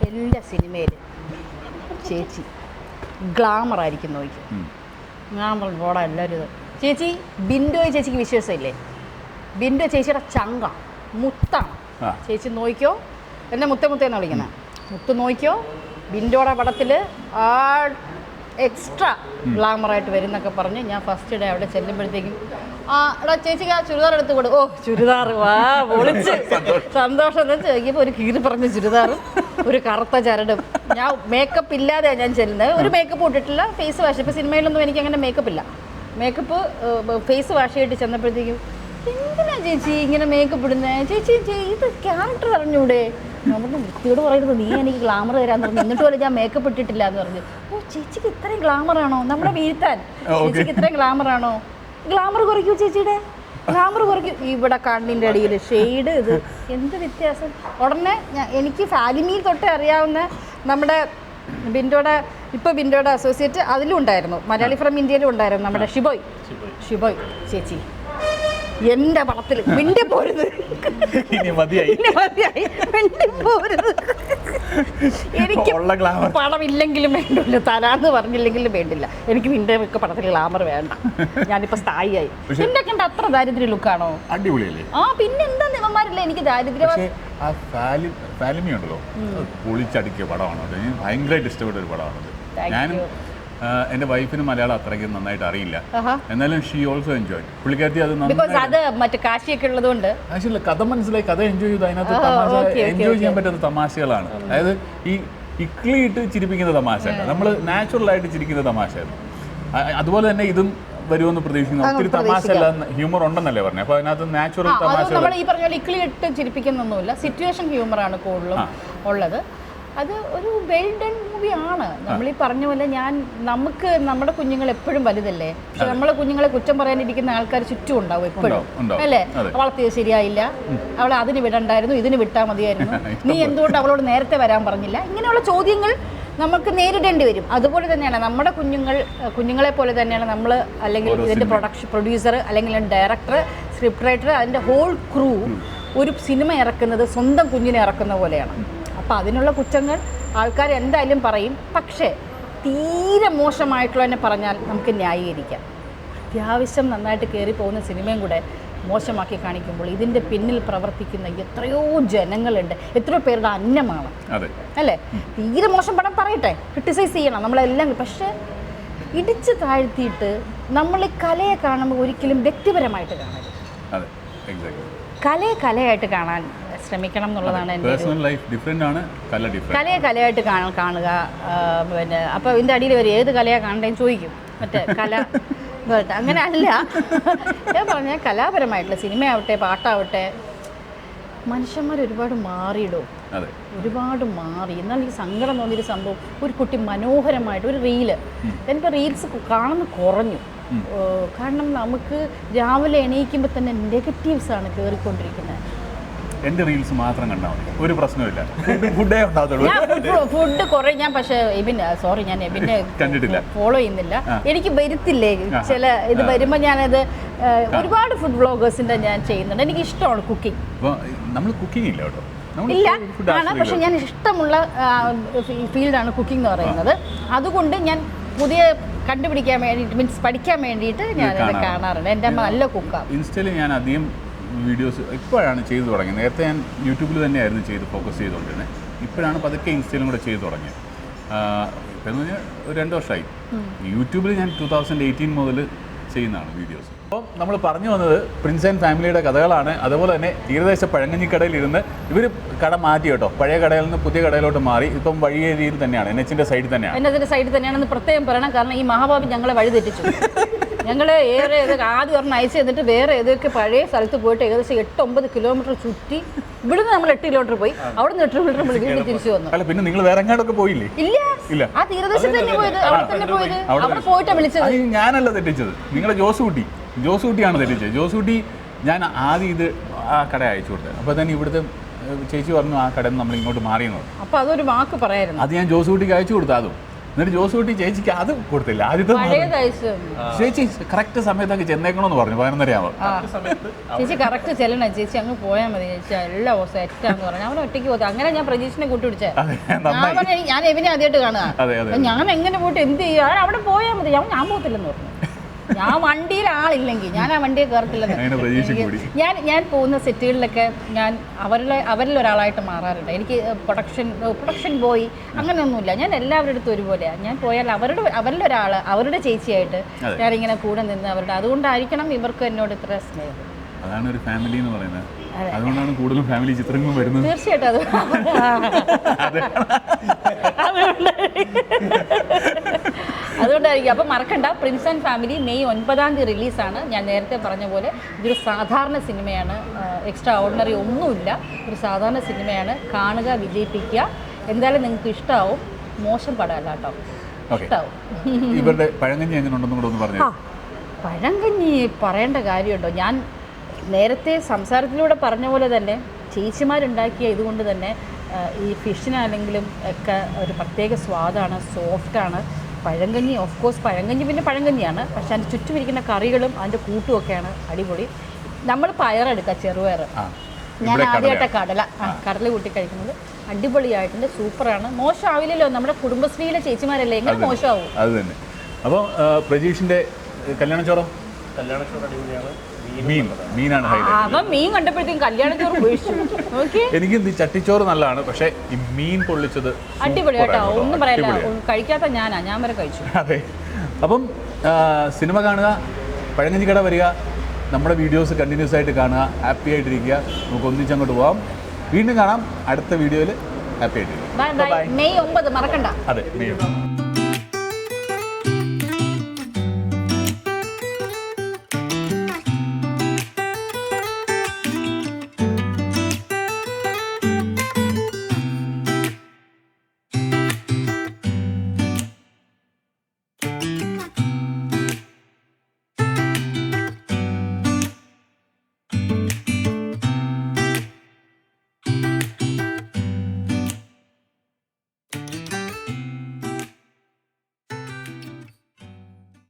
A: എല്ലാ സിനിമയിലും ചേച്ചി ഗ്ലാമറായിരിക്കും നോക്കും. ഞാൻ പറഞ്ഞു പോടാ എല്ലാവരും ഇത്. ചേച്ചി ബിൻഡോ ചേച്ചിക്ക് വിശ്വാസമില്ലേ? ബിൻഡോ ചേച്ചിയുടെ ചങ്ക മുത്താണ്. ചേച്ചി നോക്കിയോ, എന്നെ മുത്തേന്ന് വിളിക്കുന്നത്, മുത്ത് നോക്കിയോ, ബിൻഡോയുടെ പടത്തിൽ ആ എക്സ്ട്രാ ഗ്ലാമറായിട്ട് വരുന്നൊക്കെ പറഞ്ഞ് ഞാൻ ഫസ്റ്റ് ഡേ അവിടെ ചെല്ലുമ്പോഴത്തേക്കും എടാ ചേച്ചിക്ക് ആ ചുരിദാർ എടുത്ത് കൊടു. ഓ ചുരിദാർ വാ പൊളിച്ച് സന്തോഷം എന്ന് ചോദിക്കുമ്പോൾ ഒരു കീറി പറഞ്ഞ ചുരിദാറും ഒരു കറുത്ത ചരടും. ഞാൻ മേക്കപ്പ് ഇല്ലാതെയാണ് ഞാൻ ചെല്ലുന്നത്, ഒരു മേക്കപ്പ് ഇട്ടിട്ടില്ല, ഫേസ് വാഷ്. ഇപ്പോൾ സിനിമയിലൊന്നും എനിക്ക് അങ്ങനെ മേക്കപ്പ് ഇല്ല, മേക്കപ്പ് ഫേസ് വാഷ് ചെയ്തിട്ട് ചെന്നപ്പോഴത്തേക്കും എന്തിനാ ചേച്ചി ഇങ്ങനെ മേക്കപ്പ് ഇടുന്നത്, ചേച്ചി ഇത് ക്യാരക്ടർ അറിഞ്ഞൂടെ? നമുക്ക് വൃത്തിയോട് പറയുന്നത്, നീ എനിക്ക് ഗ്ലാമർ തരാന്ന് പറഞ്ഞു, എന്നിട്ട് പോലെ ഞാൻ മേക്കപ്പ് ഇട്ടിട്ടില്ല എന്ന് പറഞ്ഞു. ഓ ചേച്ചിക്ക് ഇത്രയും ഗ്ലാമറാണോ നമ്മളെ വീഴ്ത്താൻ, ചേച്ചിക്ക് ഇത്രയും ഗ്ലാമറാണോ? ഗ്ലാമർ കുറയ്ക്കൂ ചേച്ചിയുടെ, ഗ്ലാമർ കുറയ്ക്കും. ഇവിടെ കണ്ണിൻ്റെ അടിയിൽ ഷെയ്ഡ്, ഇത് എന്ത് വ്യത്യാസം. ഉടനെ എനിക്ക് ഫാലിമിയിൽ തൊട്ടേ അറിയാവുന്ന നമ്മുടെ ബിൻഡോയുടെ അസോസിയേറ്റ് അതിലും ഉണ്ടായിരുന്നു, മലയാളി ഫ്രം ഇന്ത്യയിലും ഉണ്ടായിരുന്നു, നമ്മുടെ ഷിബോയ് ചേച്ചി എൻ്റെ പടത്തിൽ മിണ്ടി പോരുത്, എനിക്ക് പടമില്ലെങ്കിലും വേണ്ടില്ല, തരാന്ന് പറഞ്ഞില്ലെങ്കിലും വേണ്ടില്ല, എനിക്ക് നിന്റെ ഒക്കെ പടത്തിൽ ഗ്ലാമർ വേണ്ട, ഞാനിപ്പോൾ സ്ഥായിയായി. എന്നെ കണ്ട അത്ര ദാരിദ്ര്യ ലുക്കാണോ?
B: അടിപൊളിയല്ലേ?
A: ആ പിന്നെ എന്താ നിവന്മാരില്ല, എനിക്ക് ദാരിദ്ര്യം.
B: പൊളിച്ചടിക്കിയ പടമാണ്, ഭയങ്കരമായിട്ട് ഇഷ്ടപ്പെട്ട ഒരു പടമാണത്. ഞാനും എൻ്റെ വൈഫിന് മലയാളം അത്രയ്ക്കും നന്നായിട്ട് അറിയില്ല, എന്നാലും ഷീ ഓൾസോ എൻജോയ്. പുള്ളിക്കാരത്തി അത്
A: മറ്റേ കാശിയൊക്കെ ഉള്ളതുകൊണ്ട്
B: കാശില്ല, കഥ മനസ്സിലായി, കഥ എൻജോയ് ചെയ്തു. അതിനകത്ത് എൻജോയ് ചെയ്യാൻ പറ്റുന്ന തമാശകളാണ്, അതായത് ഈ ഇക്ലിയിട്ട് ചിരിപ്പിക്കുന്ന തമാശയല്ല, നമ്മൾ നാച്ചുറലായിട്ട് ചിരിക്കുന്ന തമാശയാണ്. അതുപോലെ തന്നെ ഇതും വരുമെന്ന് പ്രതീക്ഷിക്കുന്നു. ഒത്തിരി തമാശ അല്ല, ഹ്യൂമർ ഉണ്ടെന്നല്ലേ പറഞ്ഞു. അപ്പോൾ അതിനകത്ത് നാച്ചുറൽ തമാശ,
A: നമ്മൾ ഈ പറഞ്ഞ പോലെ ഇക്ലിയിട്ട് ചിരിപ്പിക്കുന്നൊന്നുമില്ല, സിറ്റുവേഷൻ ഹ്യൂമറാണ് കൂടുതലും ഉള്ളത്. അത് ഒരു വെൽ ഡൺ മൂവിയാണ്. നമ്മൾ ഈ പറഞ്ഞ പോലെ നമുക്ക് നമ്മുടെ കുഞ്ഞുങ്ങൾ എപ്പോഴും വലുതല്ലേ, പക്ഷെ നമ്മളെ കുഞ്ഞുങ്ങളെ കുറ്റം പറയാനിരിക്കുന്ന ആൾക്കാർ ചുറ്റും ഉണ്ടാവും എപ്പോഴും, അല്ലേ? വളർത്തിയത് ശരിയായില്ല, അവളെ അതിന് വിടണ്ടായിരുന്നു, ഇതിന് വിട്ടാൽ മതിയായിരുന്നു, നീ എന്തുകൊണ്ട് അവളോട് നേരത്തെ വരാൻ പറഞ്ഞില്ല, ഇങ്ങനെയുള്ള ചോദ്യങ്ങൾ നമുക്ക് നേരിടേണ്ടി വരും. അതുപോലെ തന്നെയാണ് നമ്മുടെ കുഞ്ഞുങ്ങളെ പോലെ തന്നെയാണ് നമ്മൾ, അല്ലെങ്കിൽ ഇതിൻ്റെ പ്രൊഡ്യൂസർ, അല്ലെങ്കിൽ ഡയറക്ടർ, സ്ക്രിപ്റ്റ് റൈറ്റർ, അതിൻ്റെ ഹോൾ ക്രൂ ഒരു സിനിമ ഇറക്കുന്നത് സ്വന്തം കുഞ്ഞിനെ ഇറക്കുന്ന പോലെയാണ്. അപ്പോൾ അതിനുള്ള കുറ്റങ്ങൾ ആൾക്കാർ എന്തായാലും പറയും, പക്ഷേ തീരെ മോശമായിട്ടുള്ള തന്നെ പറഞ്ഞാൽ നമുക്ക് ന്യായീകരിക്കാം. അത്യാവശ്യം നന്നായിട്ട് കയറി പോകുന്ന സിനിമയും കൂടെ മോശമാക്കി കാണിക്കുമ്പോൾ ഇതിൻ്റെ പിന്നിൽ പ്രവർത്തിക്കുന്ന എത്രയോ ജനങ്ങളുണ്ട്, എത്രയോ പേരുടെ അന്നമാണ്, അല്ലേ? തീരെ മോശം പടം പറയട്ടെ, ക്രിട്ടിസൈസ് ചെയ്യണം നമ്മളെല്ലാം, പക്ഷേ ഇടിച്ച് താഴ്ത്തിയിട്ട് നമ്മൾ കലയെ കാണുമ്പോൾ ഒരിക്കലും വ്യക്തിപരമായിട്ട് കാണരുത്. കലയായിട്ട് കാണാൻ ശ്രമിക്കണം എന്നുള്ളതാണ് എൻ്റെ
B: പേഴ്സണൽ ലൈഫ് ഡിഫറെൻ്റ് ആണ്, കല ഡിഫറെൻ്റ്.
A: കലയെ കലയായിട്ട് കാണുക. പിന്നെ അപ്പോൾ ഇതിൻ്റെ അടിയിൽ വരും ഏത് കലയാണ് കാണേണ്ടതെന്ന് ചോദിക്കും. മറ്റേ കല അങ്ങനെ അല്ല ഞാൻ പറഞ്ഞാൽ കലാപരമായിട്ടുള്ള സിനിമയാവട്ടെ പാട്ടാവട്ടെ മനുഷ്യന്മാർ ഒരുപാട് മാറിയിടും, ഒരുപാട് മാറി. എന്നാൽ എനിക്ക് സങ്കടം തോന്നിയൊരു സംഭവം, ഒരു കുട്ടി മനോഹരമായിട്ട് ഒരു റീല്, എനിക്ക് റീൽസ് കാണുന്ന കുറഞ്ഞു. കാരണം നമുക്ക് രാവിലെ എണീക്കുമ്പോൾ തന്നെ നെഗറ്റീവ്സാണ് കയറിക്കൊണ്ടിരിക്കുന്നത്.
B: എൻ്റെ റീൽസ് മാത്രം കണ്ടാൽ മതി, ഒരു പ്രശ്നമില്ല. ഫുഡേ ഉണ്ടാകത്തുള്ളൂ.
A: ഫുഡ് കുറേ ഞാൻ പക്ഷേ ഞാൻ എബിനെ കണ്ടിട്ടില്ല, ഫോളോ ചെയ്യുന്നില്ല. എനിക്ക് വരുത്തില്ലേ ചില ഇത് വരുമ്പോൾ ഞാനത് ഒരുപാട് ഫുഡ് വ്ളോഗേഴ്സിൻ്റെ ഞാൻ ചെയ്യുന്നുണ്ട്. എനിക്ക് ഇഷ്ടമാണ് കുക്കിംഗ്.
B: നമ്മൾ കുക്കിംഗ് ഇല്ല കേട്ടോ,
A: ഇല്ല ആണ്, പക്ഷെ ഞാൻ ഇഷ്ടമുള്ള ഫീൽഡാണ് കുക്കിംഗ് എന്ന് പറയുന്നത്. അതുകൊണ്ട് ഞാൻ പുതിയ കണ്ടുപിടിക്കാൻ വേണ്ടിയിട്ട് മീൻസ് പഠിക്കാൻ വേണ്ടിയിട്ട് ഞാനത് കാണാറുണ്ട്. എൻ്റെ അമ്മ നല്ല കുക്കാണ്.
B: ഇൻസ്റ്റയിൽ ഞാൻ അധികം വീഡിയോസ് ഇപ്പോഴാണ് ചെയ്തു തുടങ്ങിയത്. നേരത്തെ ഞാൻ യൂട്യൂബിൽ തന്നെയായിരുന്നു ഫോക്കസ് ചെയ്തുകൊണ്ടിരുന്നത്. ഇപ്പോഴാണ് പതുക്കെ ഇൻസ്റ്റയിലും കൂടെ ചെയ്തു തുടങ്ങിയത്. ഇപ്പം എന്ന് പറഞ്ഞാൽ ഒരു 2 വർഷമായി. യൂട്യൂബിൽ ഞാൻ 2018 മുതൽ ചെയ്യുന്നതാണ് വീഡിയോസ്. അപ്പോൾ നമ്മൾ പറഞ്ഞു വന്നത് പ്രിൻസ് ആൻഡ് ഫാമിലിയുടെ കഥകളാണ്. അതുപോലെ തന്നെ തീരദേശ പഴങ്കഞ്ഞിക്കടയിൽ ഇരുന്ന് ഇവർ കട മാറ്റി കേട്ടോ, പഴയ കടയിൽ നിന്ന് പുതിയ കടയിലോട്ട് മാറി. ഇപ്പം വഴിയേരിയിൽ തന്നെയാണ്, NH-ന്റെ സൈഡിൽ തന്നെയാണ്.
A: NH-ന്റെ സൈഡിൽ തന്നെയാണെന്ന് പ്രത്യേകം പറയണം. കാരണം ഈ മഹാഭാവി ഞങ്ങളെ വഴി തെറ്റിച്ചു. ഞങ്ങൾ ആദ്യം ഒരെണ്ണം അയച്ചു തന്നിട്ട് വേറെ ഏതൊക്കെ പഴയ സ്ഥലത്ത് പോയിട്ട് ഏകദേശം 8-9 കിലോമീറ്റർ ചുറ്റി ഇവിടുന്ന് നമ്മൾ 8 കിലോമീറ്റർ പോയി, അവിടെ നിന്ന് 8 കിലോമീറ്റർ വീണ്ടും തിരിച്ചു വന്നു.
B: അല്ല പിന്നെ നിങ്ങൾ വേറെ എങ്ങോട്ടൊക്കെ പോയില്ലേ?
A: ഇല്ല, ആ തീരദേശത്ത് തന്നെ പോയത്, അവിടെ തന്നെ പോയത്, അവിടെ പോയിട്ടാണ് വിളിച്ചത്.
B: ഞാനല്ല തെറ്റിച്ചത്, നിങ്ങളെ ജോസൂട്ടിയാണ് തെറ്റിച്ചത്. ജോസൂട്ടി ഞാൻ ആദ്യം ഇത് ആ കട അയച്ചു കൊടുത്തത്. അപ്പോൾ തന്നെ ഇവിടുത്തെ ചേച്ചി പറഞ്ഞു ആ കടയിൽ നിന്ന് നമ്മൾ ഇങ്ങോട്ട് മാറിയെന്ന്.
A: അപ്പോൾ അതൊരു വാക്ക് പറയായിരുന്നു.
B: അത് ഞാൻ ജോസൂട്ടിക്ക് അയച്ചു കൊടുത്തു. അതും എന്നിട്ട് ജോസൂട്ടി ചേച്ചിക്ക് അത് കൊടുത്തില്ല. ആദ്യത്തെ ചേച്ചി കറക്റ്റ് സമയത്തൊക്കെ ചെന്നേക്കണമെന്ന് പറഞ്ഞു. 11:30 ആവാം.
A: ചേച്ചി കറക്റ്റ് ചെല്ലണം, ചേച്ചി അങ്ങ് പോയാൽ മതി, ചേച്ചി എല്ലാം സെറ്റാന്ന് പറഞ്ഞു. അവൻ ഒറ്റയ്ക്ക് പോയി. അങ്ങനെ ഞാൻ പ്രജീഷിനെ കൂട്ടിപിടിച്ചേ. ഞാൻ എവിനെ ആദ്യമായിട്ട് കാണുക. ഞാൻ എങ്ങനെ പോയിട്ട് എന്ത് ചെയ്യുക, അവിടെ പോയാൽ മതി. ഞാൻ പോകത്തില്ലെന്ന് പറഞ്ഞു. ഞാൻ വണ്ടിയിൽ ആളില്ലെങ്കിൽ ഞാൻ ആ വണ്ടിയെ കയറത്തില്ലെന്ന്. ഞാൻ പോകുന്ന സെറ്റുകളിലൊക്കെ ഞാൻ അവരിൽ ഒരാളായിട്ട് മാറാറുണ്ട്. എനിക്ക് പ്രൊഡക്ഷൻ ബോയ് അങ്ങനെയൊന്നുമില്ല. ഞാൻ എല്ലാവരുടെ അടുത്തും ഒരുപോലെയാണ്. ഞാൻ പോയാൽ അവരിലൊരാൾ, അവരുടെ ചേച്ചിയായിട്ട് ഞാനിങ്ങനെ കൂടെ നിന്ന് അവരുടെ, അതുകൊണ്ടായിരിക്കണം ഇവർക്ക് എന്നോട് ഇത്ര സ്നേഹം.
B: അതാണ് ഒരു ഫാമിലി എന്ന് പറയുന്നത്. അതുകൊണ്ടാണ് കൂടുതലും ഫാമിലി ചിത്രങ്ങളും വരുന്നത്.
A: തീർച്ചയായിട്ടും അതുകൊണ്ടായിരിക്കും. അപ്പം മറക്കണ്ട, പ്രിൻസ് ആൻഡ് ഫാമിലി മെയ് 9 റിലീസാണ്. ഞാൻ നേരത്തെ പറഞ്ഞ പോലെ ഇതൊരു സാധാരണ സിനിമയാണ്, എക്സ്ട്രാ ഓർഡിനറി ഒന്നുമില്ല. ഒരു സാധാരണ സിനിമയാണ്. കാണുക, വിജയിപ്പിക്കുക. എന്തായാലും നിങ്ങൾക്ക് ഇഷ്ടമാവും. മോശം പടമല്ല കേട്ടോ, ഇഷ്ടമാവും.
B: ഇവരുടെ പഴങ്കഞ്ഞി എങ്ങനെ ഉണ്ടെന്നും കൂടെ ഒന്ന് പറഞ്ഞു.
A: പഴങ്കഞ്ഞി പറയേണ്ട കാര്യമുണ്ടോ? ഞാൻ നേരത്തെ സംസാരത്തിലൂടെ പറഞ്ഞ പോലെ തന്നെ ചേച്ചിമാരുണ്ടാക്കിയ ഇതുകൊണ്ട് തന്നെ ഈ ഫിഷിനാണെങ്കിലും ഒക്കെ ഒരു പ്രത്യേക സ്വാദാണ്, സോഫ്റ്റാണ്. പഴങ്കഞ്ഞി ഓഫ് കോഴ്സ് പഴങ്കഞ്ഞി പിന്നെ പഴങ്കഞ്ഞിയാണ്, പക്ഷെ അതിൻ്റെ ചുറ്റും ഇരിക്കുന്ന കറികളും അതിൻ്റെ കൂട്ടുമൊക്കെയാണ് അടിപൊളി. നമ്മൾ പയറെടുക്കുക, ചെറുപയർ. ഞാൻ ആദ്യമായിട്ട് കടല കൂട്ടി കഴിക്കുന്നത്. അടിപൊളിയായിട്ടുണ്ട്, സൂപ്പറാണ്. മോശമാവില്ലല്ലോ, നമ്മുടെ കുടുംബശ്രീയിലെ ചേച്ചിമാരല്ലേ, എങ്ങനെ മോശമാവും?
B: അത് തന്നെ. അപ്പോൾ പ്രജീഷിൻ്റെ കല്യാണച്ചോറോ അടിപൊളിയാണ്. മീനാണ്
A: അവൻ മീൻ കണ്ടപ്പോഴത്തേക്കും കല്യാണച്ചോറ് ഉപേക്ഷിച്ചു.
B: എനിക്ക് ചട്ടിച്ചോറ് നല്ലതാണ്, പക്ഷേ ഈ മീൻ പൊള്ളിച്ചത്
A: അടിപൊളി കേട്ടോ, ഒന്നും പറയല്ല. കഴിക്കാത്ത ഞാൻ വരെ കഴിച്ചു.
B: അതെ. അപ്പം സിനിമ കാണുക, പഴങ്കഞ്ഞി കട വരിക, നമ്മുടെ വീഡിയോസ് കണ്ടിന്യൂസ് ആയിട്ട് കാണുക, ഹാപ്പി ആയിട്ടിരിക്കുക. നമുക്ക് ഒന്നിച്ചങ്ങോട്ട് പോകാം. വീണ്ടും കാണാം അടുത്ത വീഡിയോയിൽ. ഹാപ്പി ആയിട്ടിരിക്കുക.
A: മെയ് 9 മറക്കണ്ട.
B: അതെ, മെയ് 9.